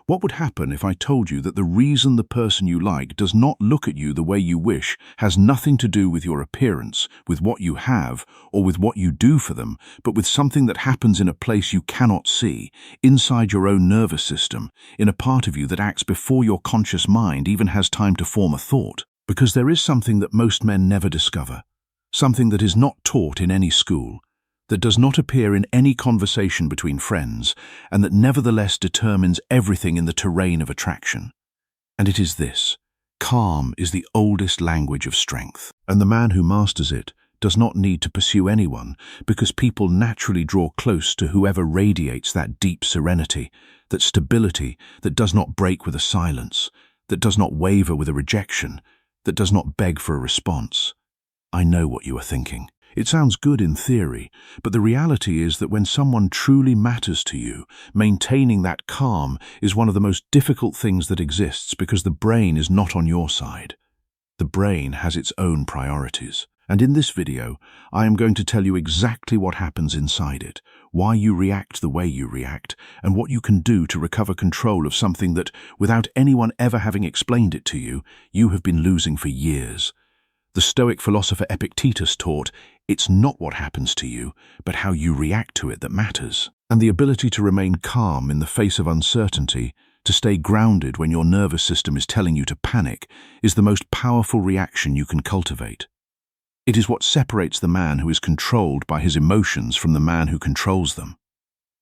What would happen if I told you that the reason the person you like does not look at you the way you wish has nothing to do with your appearance, with what you have, or with what you do for them, but with something that happens in a place you cannot see, inside your own nervous system, in a part of you that acts before your conscious mind even has time to form a thought? Because there is something that most men never discover, something that is not taught in any school, that does not appear in any conversation between friends, and that nevertheless determines everything in the terrain of attraction. And it is this: calm is the oldest language of strength, and the man who masters it does not need to pursue anyone, because people naturally draw close to whoever radiates that deep serenity, that stability that does not break with a silence, that does not waver with a rejection, that does not beg for a response. I know what you are thinking. It sounds good in theory, but the reality is that when someone truly matters to you, maintaining that calm is one of the most difficult things that exists, because the brain is not on your side. The brain has its own priorities. And in this video, I am going to tell you exactly what happens inside it, why you react the way you react, and what you can do to recover control of something that, without anyone ever having explained it to you, you have been losing for years. The Stoic philosopher Epictetus taught, it's not what happens to you, but how you react to it that matters. And the ability to remain calm in the face of uncertainty, to stay grounded when your nervous system is telling you to panic, is the most powerful reaction you can cultivate. It is what separates the man who is controlled by his emotions from the man who controls them.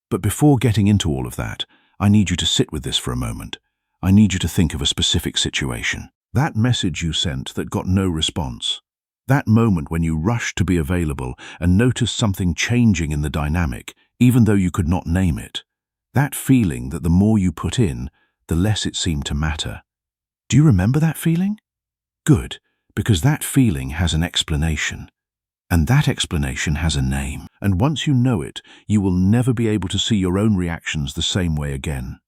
But before getting into all of that, I need you to sit with this for a moment. I need you to think of a specific situation. That message you sent that got no response. That moment when you rushed to be available and noticed something changing in the dynamic, even though you could not name it. That feeling that the more you put in, the less it seemed to matter. Do you remember that feeling? Good, because that feeling has an explanation. And that explanation has a name. And once you know it, you will never be able to see your own reactions the same way again.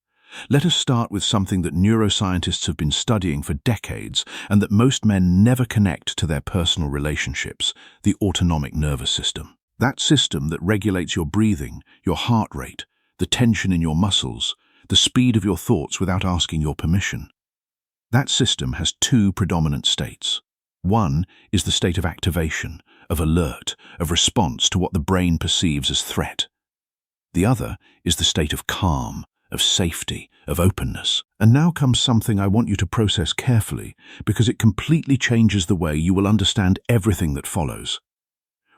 Let us start with something that neuroscientists have been studying for decades and that most men never connect to their personal relationships: the autonomic nervous system. That system that regulates your breathing, your heart rate, the tension in your muscles, the speed of your thoughts without asking your permission. That system has two predominant states. One is the state of activation, of alert, of response to what the brain perceives as threat. The other is the state of calm, of safety, of openness. And now comes something I want you to process carefully, because it completely changes the way you will understand everything that follows.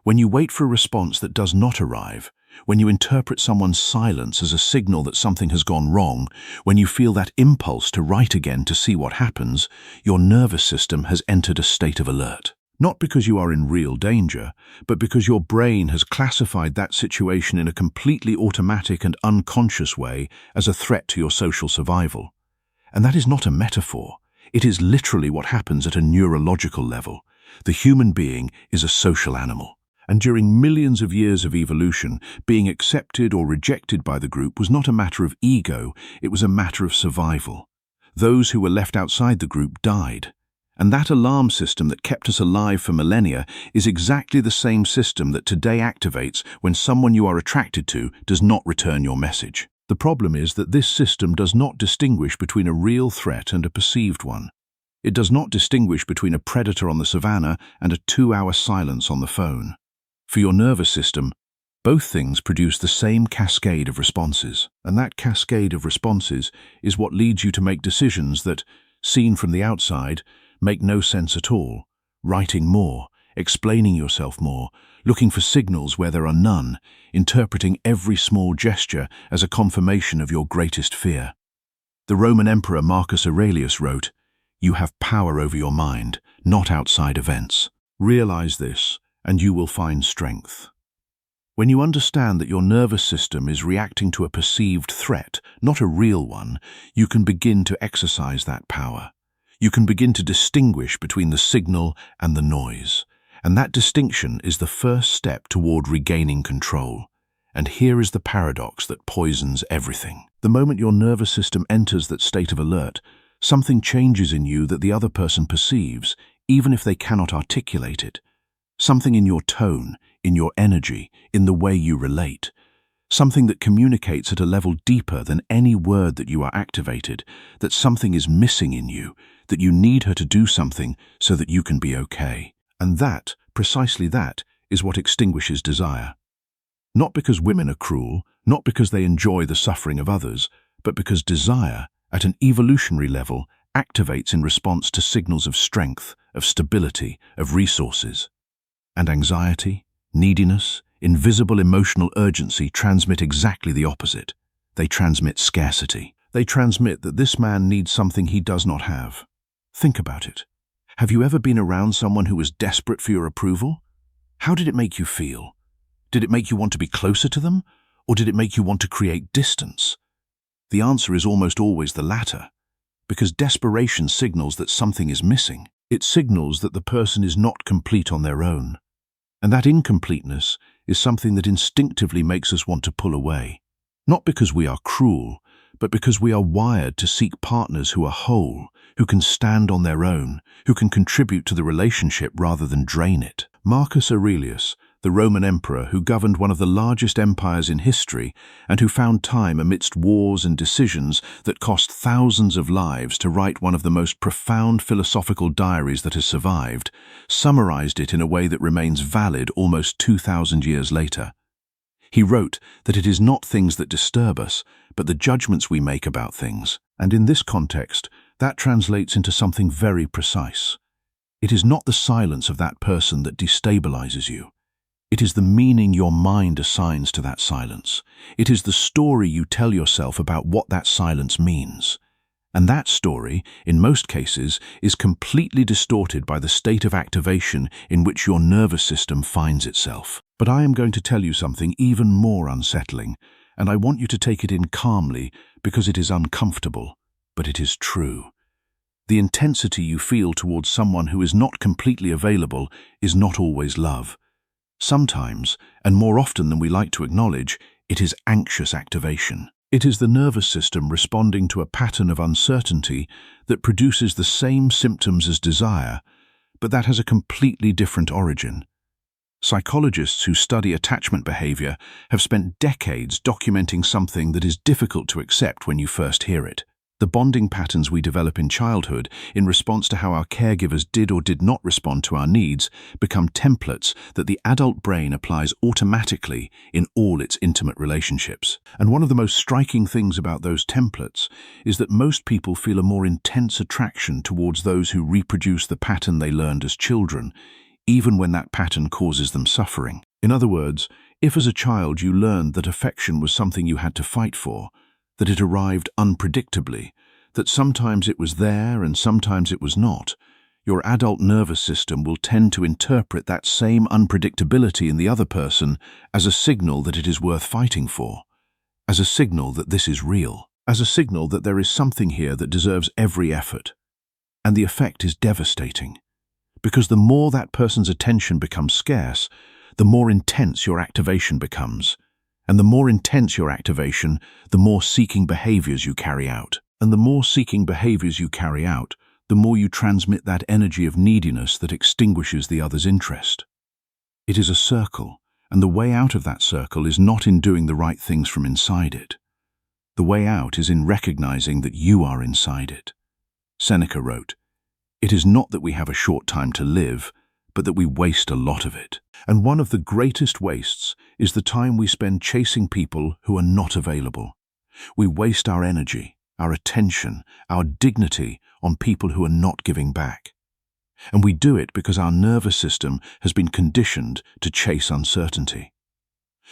When you wait for a response that does not arrive, when you interpret someone's silence as a signal that something has gone wrong, when you feel that impulse to write again to see what happens, your nervous system has entered a state of alert. Not because you are in real danger, but because your brain has classified that situation in a completely automatic and unconscious way as a threat to your social survival. And that is not a metaphor. It is literally what happens at a neurological level. The human being is a social animal. And during millions of years of evolution, being accepted or rejected by the group was not a matter of ego, it was a matter of survival. Those who were left outside the group died. And that alarm system that kept us alive for millennia is exactly the same system that today activates when someone you are attracted to does not return your message. The problem is that this system does not distinguish between a real threat and a perceived one. It does not distinguish between a predator on the savannah and a 2-hour silence on the phone. For your nervous system, both things produce the same cascade of responses. And that cascade of responses is what leads you to make decisions that, seen from the outside, make no sense at all. Writing more, explaining yourself more, looking for signals where there are none, interpreting every small gesture as a confirmation of your greatest fear. The Roman Emperor Marcus Aurelius wrote, "You have power over your mind, not outside events." Realize this, and you will find strength. When you understand that your nervous system is reacting to a perceived threat, not a real one, you can begin to exercise that power. You can begin to distinguish between the signal and the noise. And that distinction is the first step toward regaining control. And here is the paradox that poisons everything. The moment your nervous system enters that state of alert, something changes in you that the other person perceives, even if they cannot articulate it. Something in your tone, in your energy, in the way you relate. something that communicates at a level deeper than any word that you are activated, that something is missing in you, that you need her to do something so that you can be okay. And that, precisely that, is what extinguishes desire. Not because women are cruel, not because they enjoy the suffering of others, but because desire, at an evolutionary level, activates in response to signals of strength, of stability, of resources. And anxiety, neediness, invisible emotional urgency transmit exactly the opposite. They transmit scarcity. They transmit that this man needs something he does not have. Think about it. Have you ever been around someone who was desperate for your approval? How did it make you feel? Did it make you want to be closer to them, or did it make you want to create distance? The answer is almost always the latter, because desperation signals that something is missing. It signals that the person is not complete on their own. And that incompleteness is something that instinctively makes us want to pull away. Not because we are cruel, but because we are wired to seek partners who are whole, who can stand on their own, who can contribute to the relationship rather than drain it. Marcus Aurelius, the Roman emperor who governed one of the largest empires in history and who found time amidst wars and decisions that cost thousands of lives to write one of the most profound philosophical diaries that has survived, summarized it in a way that remains valid almost 2,000 years later. He wrote that it is not things that disturb us, but the judgments we make about things. And in this context, that translates into something very precise. It is not the silence of that person that destabilizes you. It is the meaning your mind assigns to that silence. It is the story you tell yourself about what that silence means. And that story, in most cases, is completely distorted by the state of activation in which your nervous system finds itself. But I am going to tell you something even more unsettling, and I want you to take it in calmly because it is uncomfortable, but it is true. The intensity you feel towards someone who is not completely available is not always love. Sometimes, and more often than we like to acknowledge, it is anxious activation. It is the nervous system responding to a pattern of uncertainty that produces the same symptoms as desire, but that has a completely different origin. Psychologists who study attachment behavior have spent decades documenting something that is difficult to accept when you first hear it. The bonding patterns we develop in childhood in response to how our caregivers did or did not respond to our needs become templates that the adult brain applies automatically in all its intimate relationships. And one of the most striking things about those templates is that most people feel a more intense attraction towards those who reproduce the pattern they learned as children, even when that pattern causes them suffering. In other words, if as a child you learned that affection was something you had to fight for, that it arrived unpredictably, that sometimes it was there and sometimes it was not, your adult nervous system will tend to interpret that same unpredictability in the other person as a signal that it is worth fighting for, as a signal that this is real, as a signal that there is something here that deserves every effort. And the effect is devastating, because the more that person's attention becomes scarce, the more intense your activation becomes. And the more intense your activation, the more seeking behaviors you carry out. And the more seeking behaviors you carry out, the more you transmit that energy of neediness that extinguishes the other's interest. It is a circle, and the way out of that circle is not in doing the right things from inside it. The way out is in recognizing that you are inside it. Seneca wrote, "It is not that we have a short time to live, but that we waste a lot of it." And one of the greatest wastes is the time we spend chasing people who are not available. We waste our energy, our attention, our dignity on people who are not giving back. And we do it because our nervous system has been conditioned to chase uncertainty.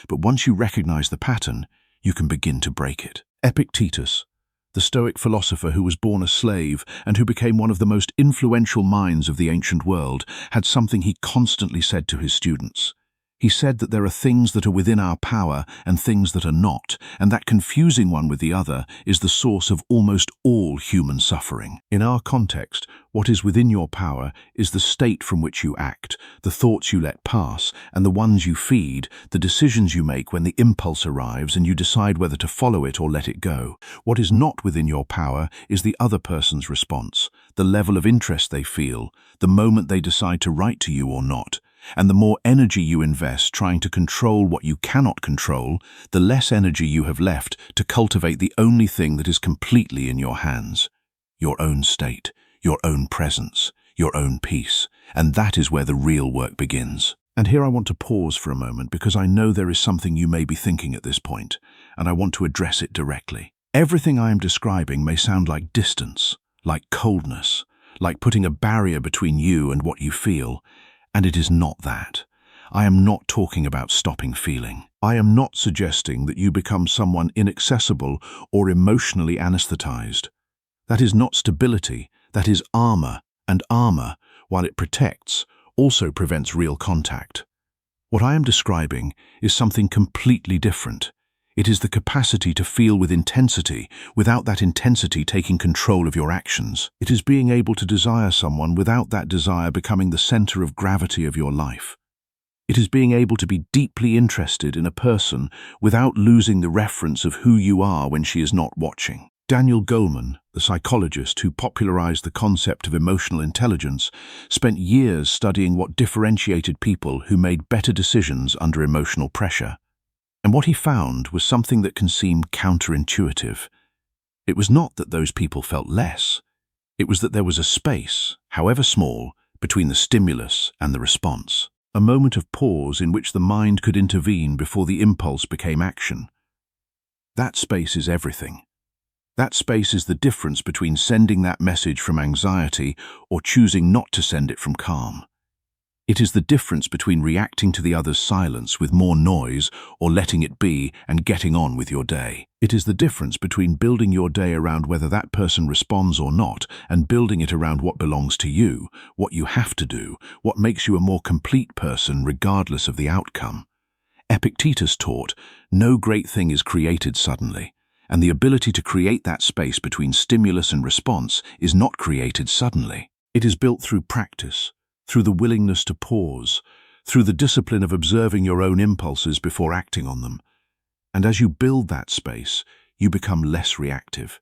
But once you recognize the pattern, you can begin to break it. Epictetus, the Stoic philosopher who was born a slave and who became one of the most influential minds of the ancient world, had something he constantly said to his students. He said that there are things that are within our power and things that are not, and that confusing one with the other is the source of almost all human suffering. In our context, what is within your power is the state from which you act, the thoughts you let pass, and the ones you feed, the decisions you make when the impulse arrives and you decide whether to follow it or let it go. What is not within your power is the other person's response, the level of interest they feel, the moment they decide to write to you or not. And the more energy you invest trying to control what you cannot control, the less energy you have left to cultivate the only thing that is completely in your hands: your own state, your own presence, your own peace. And that is where the real work begins. And here I want to pause for a moment, because I know there is something you may be thinking at this point, and I want to address it directly. Everything I am describing may sound like distance, like coldness, like putting a barrier between you and what you feel, and it is not that. I am not talking about stopping feeling. I am not suggesting that you become someone inaccessible or emotionally anesthetized. That is not stability, that is armor, and armor, while it protects, also prevents real contact. What I am describing is something completely different. It is the capacity to feel with intensity without that intensity taking control of your actions. It is being able to desire someone without that desire becoming the center of gravity of your life. It is being able to be deeply interested in a person without losing the reference of who you are when she is not watching. Daniel Goleman, the psychologist who popularized the concept of emotional intelligence, spent years studying what differentiated people who made better decisions under emotional pressure. And what he found was something that can seem counterintuitive. It was not that those people felt less. It was that there was a space, however small, between the stimulus and the response. A moment of pause in which the mind could intervene before the impulse became action. That space is everything. That space is the difference between sending that message from anxiety or choosing not to send it from calm. It is the difference between reacting to the other's silence with more noise or letting it be and getting on with your day. It is the difference between building your day around whether that person responds or not and building it around what belongs to you, what you have to do, what makes you a more complete person regardless of the outcome. Epictetus taught, no great thing is created suddenly. And the ability to create that space between stimulus and response is not created suddenly. It is built through practice, through the willingness to pause, through the discipline of observing your own impulses before acting on them. And as you build that space, you become less reactive.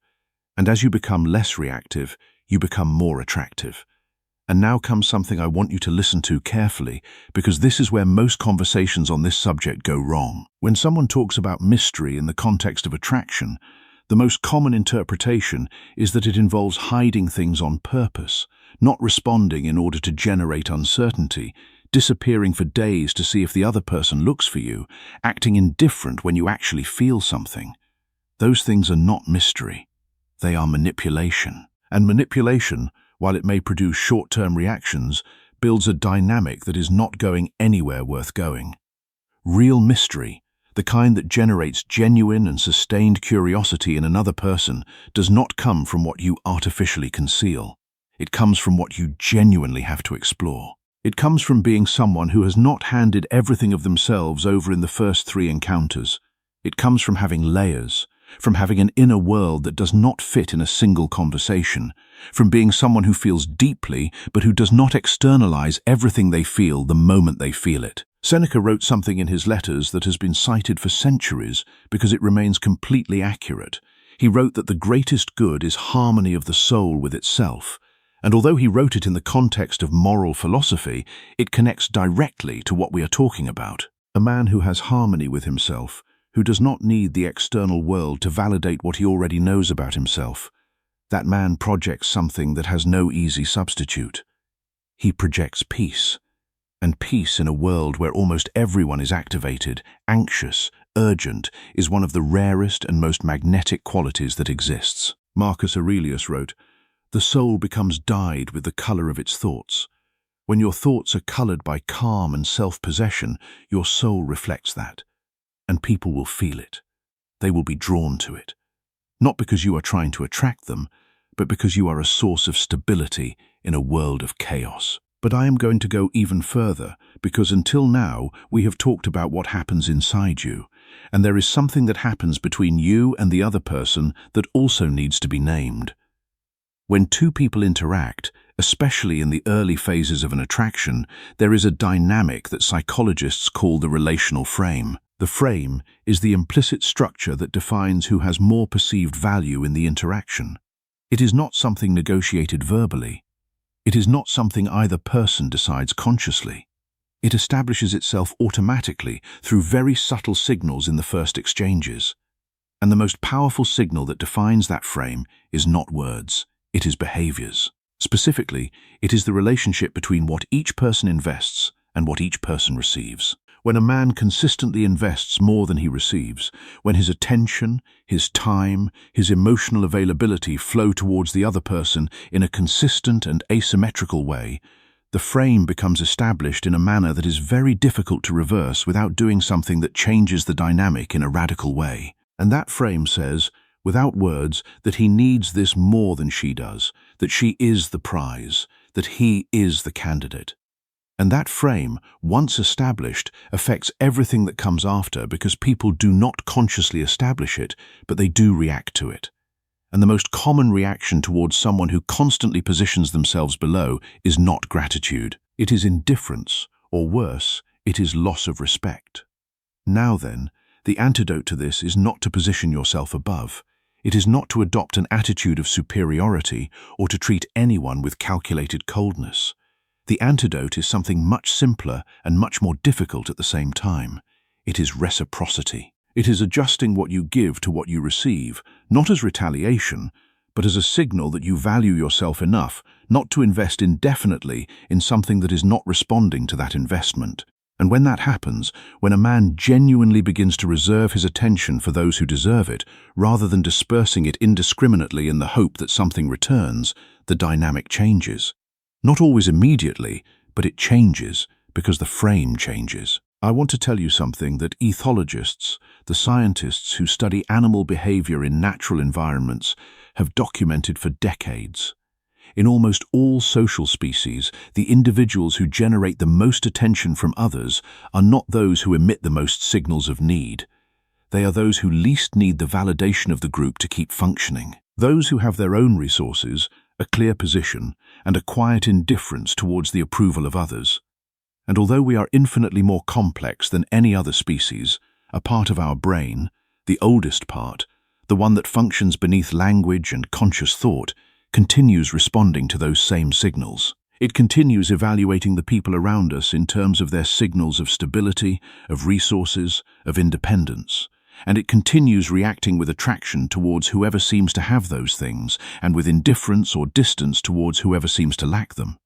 And as you become less reactive, you become more attractive. And now comes something I want you to listen to carefully, because this is where most conversations on this subject go wrong. When someone talks about mystery in the context of attraction, the most common interpretation is that it involves hiding things on purpose, not responding in order to generate uncertainty, disappearing for days to see if the other person looks for you, acting indifferent when you actually feel something. Those things are not mystery. They are manipulation. And manipulation, while it may produce short-term reactions, builds a dynamic that is not going anywhere worth going. Real mystery, the kind that generates genuine and sustained curiosity in another person, does not come from what you artificially conceal. It comes from what you genuinely have to explore. It comes from being someone who has not handed everything of themselves over in the first 3 encounters. It comes from having layers, from having an inner world that does not fit in a single conversation, from being someone who feels deeply but who does not externalize everything they feel the moment they feel it. Seneca wrote something in his letters that has been cited for centuries because it remains completely accurate. He wrote that the greatest good is harmony of the soul with itself, and although he wrote it in the context of moral philosophy, it connects directly to what we are talking about. A man who has harmony with himself, who does not need the external world to validate what he already knows about himself. That man projects something that has no easy substitute. He projects peace. And peace in a world where almost everyone is activated, anxious, urgent, is one of the rarest and most magnetic qualities that exists. Marcus Aurelius wrote, "The soul becomes dyed with the color of its thoughts. When your thoughts are colored by calm and self-possession, your soul reflects that. And people will feel it. They will be drawn to it. Not because you are trying to attract them, but because you are a source of stability in a world of chaos." But I am going to go even further, because until now we have talked about what happens inside you, and there is something that happens between you and the other person that also needs to be named. When 2 people interact, especially in the early phases of an attraction, there is a dynamic that psychologists call the relational frame. The frame is the implicit structure that defines who has more perceived value in the interaction. It is not something negotiated verbally. It is not something either person decides consciously. It establishes itself automatically through very subtle signals in the first exchanges. And the most powerful signal that defines that frame is not words, it is behaviors. Specifically, it is the relationship between what each person invests and what each person receives. When a man consistently invests more than he receives, when his attention, his time, his emotional availability flow towards the other person in a consistent and asymmetrical way, the frame becomes established in a manner that is very difficult to reverse without doing something that changes the dynamic in a radical way. And that frame says, without words, that he needs this more than she does, that she is the prize, that he is the candidate. And that frame, once established, affects everything that comes after because people do not consciously establish it, but they do react to it. And the most common reaction towards someone who constantly positions themselves below is not gratitude. It is indifference, or worse, it is loss of respect. Now then, the antidote to this is not to position yourself above. It is not to adopt an attitude of superiority or to treat anyone with calculated coldness. The antidote is something much simpler and much more difficult at the same time. It is reciprocity. It is adjusting what you give to what you receive, not as retaliation, but as a signal that you value yourself enough not to invest indefinitely in something that is not responding to that investment. And when that happens, when a man genuinely begins to reserve his attention for those who deserve it, rather than dispersing it indiscriminately in the hope that something returns, the dynamic changes. Not always immediately, but it changes because the frame changes. I want to tell you something that ethologists, the scientists who study animal behavior in natural environments, have documented for decades. In almost all social species, the individuals who generate the most attention from others are not those who emit the most signals of need. They are those who least need the validation of the group to keep functioning. Those who have their own resources, a clear position, and a quiet indifference towards the approval of others. And although we are infinitely more complex than any other species, a part of our brain, the oldest part, the one that functions beneath language and conscious thought, continues responding to those same signals. It continues evaluating the people around us in terms of their signals of stability, of resources, of independence. And it continues reacting with attraction towards whoever seems to have those things, and with indifference or distance towards whoever seems to lack them.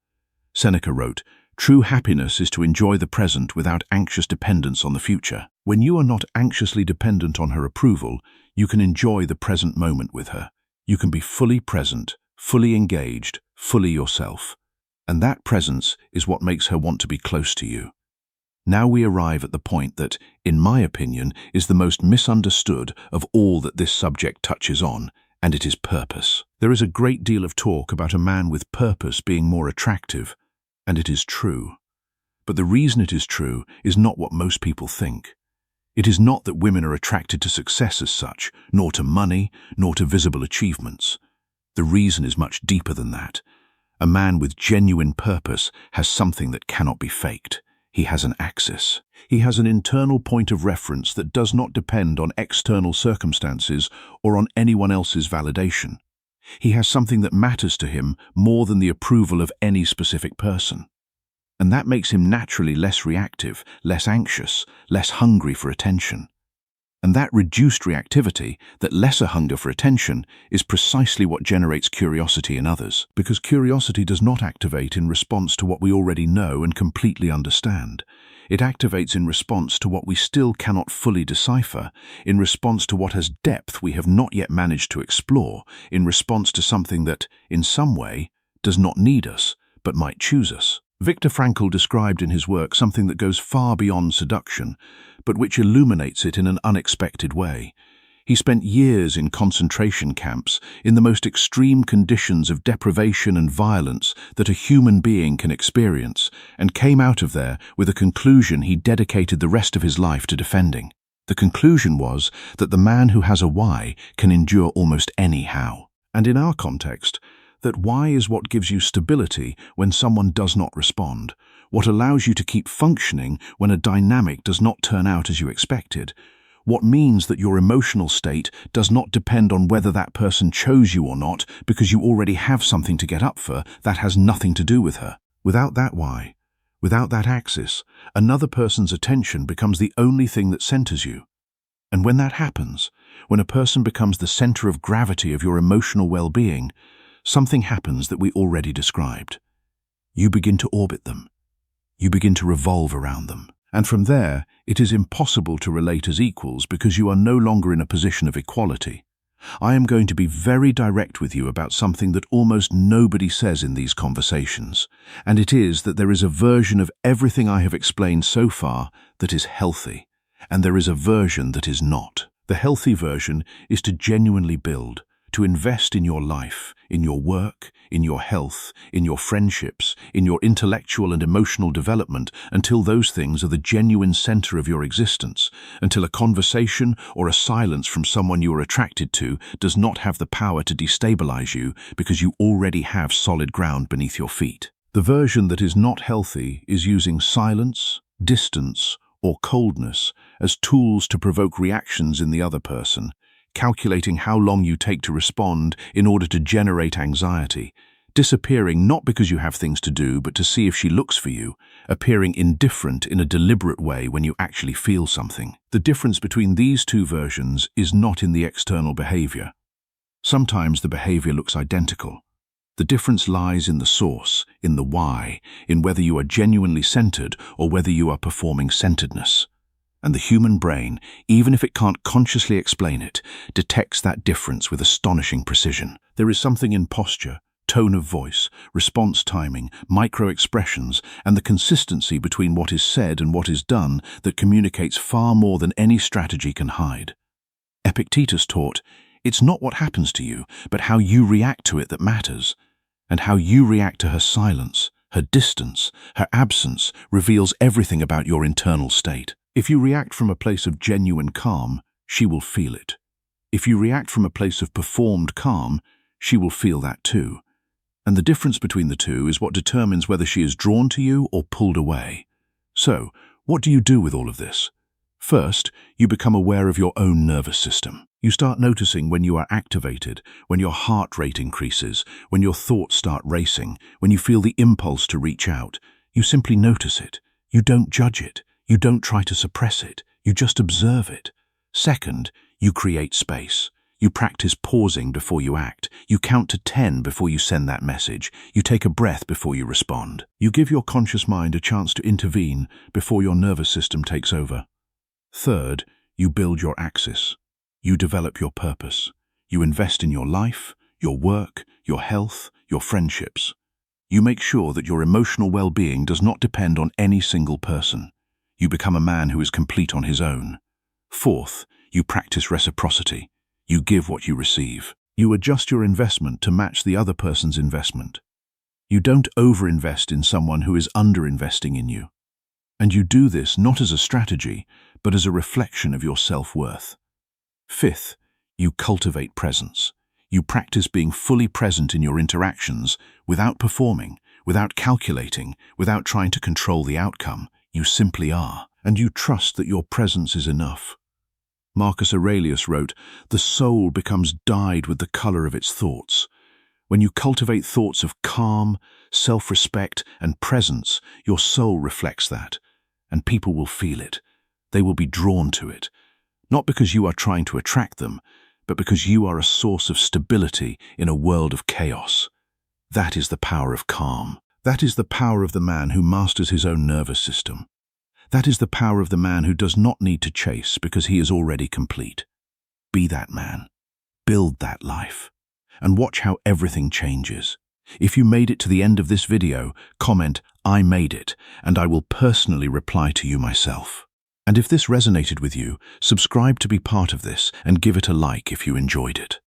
Seneca wrote, "True happiness is to enjoy the present without anxious dependence on the future." When you are not anxiously dependent on her approval, you can enjoy the present moment with her. You can be fully present, fully engaged, fully yourself. And that presence is what makes her want to be close to you. Now we arrive at the point that, in my opinion, is the most misunderstood of all that this subject touches on, and it is purpose. There is a great deal of talk about a man with purpose being more attractive, and it is true. But the reason it is true is not what most people think. It is not that women are attracted to success as such, nor to money, nor to visible achievements. The reason is much deeper than that. A man with genuine purpose has something that cannot be faked. He has an axis. He has an internal point of reference that does not depend on external circumstances or on anyone else's validation. He has something that matters to him more than the approval of any specific person. And that makes him naturally less reactive, less anxious, less hungry for attention. And that reduced reactivity, that lesser hunger for attention, is precisely what generates curiosity in others. Because curiosity does not activate in response to what we already know and completely understand. It activates in response to what we still cannot fully decipher, in response to what has depth we have not yet managed to explore, in response to something that, in some way, does not need us, but might choose us. Viktor Frankl described in his work something that goes far beyond seduction, but which illuminates it in an unexpected way. He spent years in concentration camps, in the most extreme conditions of deprivation and violence that a human being can experience, and came out of there with a conclusion he dedicated the rest of his life to defending. The conclusion was that the man who has a why can endure almost any how. And in our context, that why is what gives you stability when someone does not respond, what allows you to keep functioning when a dynamic does not turn out as you expected, what means that your emotional state does not depend on whether that person chose you or not because you already have something to get up for that has nothing to do with her. Without that why, Without that axis, another person's attention becomes the only thing that centers you. And when that happens, when a person becomes the center of gravity of your emotional well-being, something happens that we already described. You begin to orbit them. You begin to revolve around them. And from there, it is impossible to relate as equals because you are no longer in a position of equality. I am going to be very direct with you about something that almost nobody says in these conversations, and it is that there is a version of everything I have explained so far that is healthy, and there is a version that is not. The healthy version is to genuinely build, to invest in your life, in your work, in your health, in your friendships, in your intellectual and emotional development until those things are the genuine center of your existence, until a conversation or a silence from someone you are attracted to does not have the power to destabilize you because you already have solid ground beneath your feet. The version that is not healthy is using silence, distance, or coldness as tools to provoke reactions in the other person, calculating how long you take to respond in order to generate anxiety, disappearing not because you have things to do but to see if she looks for you, appearing indifferent in a deliberate way when you actually feel something. The difference between these two versions is not in the external behavior. Sometimes the behavior looks identical. The difference lies in the source, in the why, in whether you are genuinely centered or whether you are performing centeredness. And the human brain, even if it can't consciously explain it, detects that difference with astonishing precision. There is something in posture, tone of voice, response timing, micro-expressions, and the consistency between what is said and what is done that communicates far more than any strategy can hide. Epictetus taught, "It's not what happens to you, but how you react to it that matters." And how you react to her silence, her distance, her absence reveals everything about your internal state. If you react from a place of genuine calm, she will feel it. If you react from a place of performed calm, she will feel that too. And the difference between the two is what determines whether she is drawn to you or pulled away. So, what do you do with all of this? First, you become aware of your own nervous system. You start noticing when you are activated, when your heart rate increases, when your thoughts start racing, when you feel the impulse to reach out. You simply notice it. You don't judge it. You don't try to suppress it. You just observe it. Second, you create space. You practice pausing before you act. You count to 10 before you send that message. You take a breath before you respond. You give your conscious mind a chance to intervene before your nervous system takes over. Third, you build your axis. You develop your purpose. You invest in your life, your work, your health, your friendships. You make sure that your emotional well-being does not depend on any single person. You become a man who is complete on his own. Fourth, you practice reciprocity. You give what you receive. You adjust your investment to match the other person's investment. You don't overinvest in someone who is underinvesting in you. And you do this not as a strategy, but as a reflection of your self-worth. Fifth, you cultivate presence. You practice being fully present in your interactions without performing, without calculating, without trying to control the outcome. You simply are, and you trust that your presence is enough. Marcus Aurelius wrote, "The soul becomes dyed with the color of its thoughts." When you cultivate thoughts of calm, self-respect, and presence, your soul reflects that, and people will feel it. They will be drawn to it. Not because you are trying to attract them, but because you are a source of stability in a world of chaos. That is the power of calm. That is the power of the man who masters his own nervous system. That is the power of the man who does not need to chase because he is already complete. Be that man. Build that life. And watch how everything changes. If you made it to the end of this video, comment, "I made it," and I will personally reply to you myself. And if this resonated with you, subscribe to be part of this and give it a like if you enjoyed it.